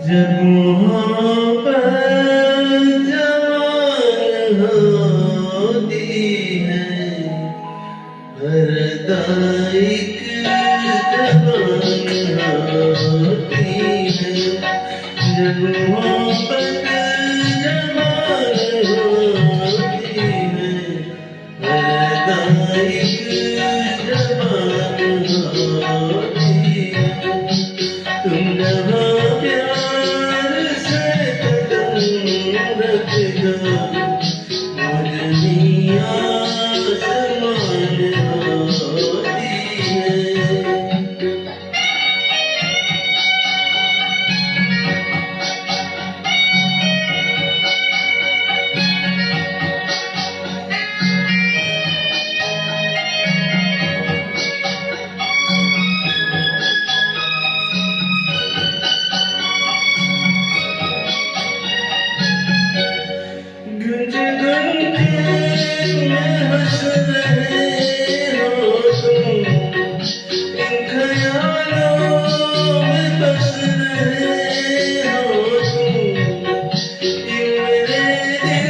जब मोहब्बत जवान होती है, हर दाइक जवान होती है। जब मोहब्बत जवान होती है, हर दाइक जवान होती है। तुम जहाँ प्यार से कदम रख दो, मुझे आसमान होती है। गुंजे में हंस रहे हो तुम, इन ख्यालों में बस रहे हो तुम, इन मेरे दिल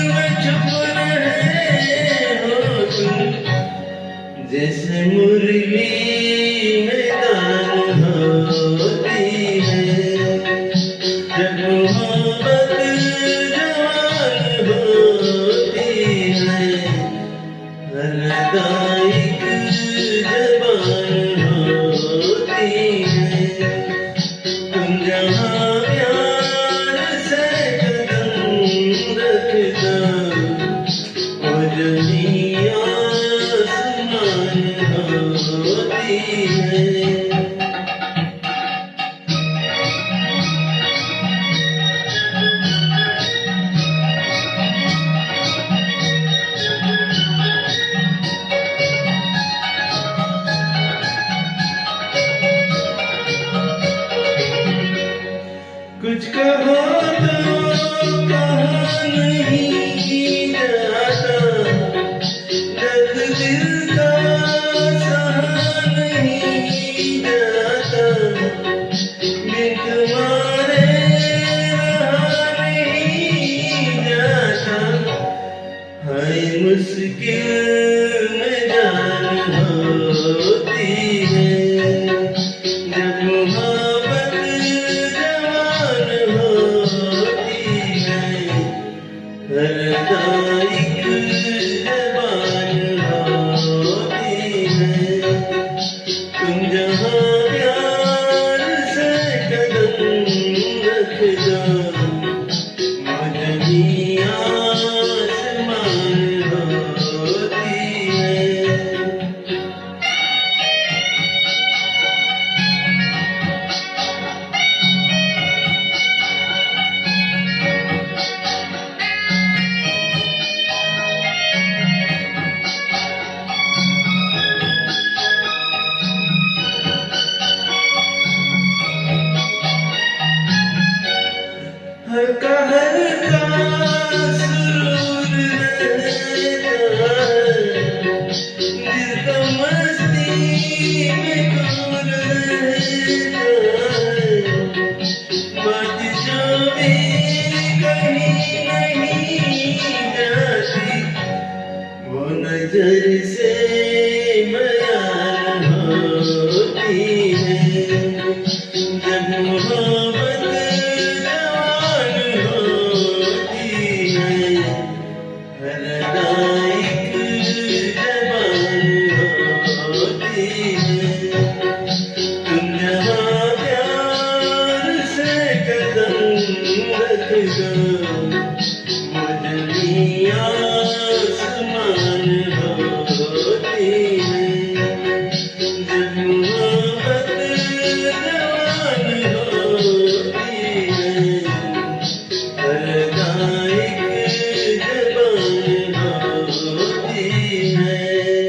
में छुप रहे हो तुम। जैसे मुरली में गान होती है, जब मोहब्बत हर दाइक जवान होती है। तुम जहाँ प्यार से कदम रख दो, मुझे आसमान होती है। कुछ कहो तो कहा नहीं जाता, दर्द दिल का सहा नहीं जाता, बिन तुम्हारे रहा नहीं जाता। हाय मुश्किल में जान होती है, जब मोहब्बत हर दाइक जवान होती है। तुम जहाँ प्यार से कदम रख दो, मुझे आसमान होती है। हल्का हल्का सुरूर रहता है, दिल का मस्ती में गुल रहता है। बात जो भी कहीं नहीं जाती, वो नजर से बयान होती है। जब मोहब्बत हर दाइक जवान होती है। तुम जहाँ प्यार से कदम रख दो,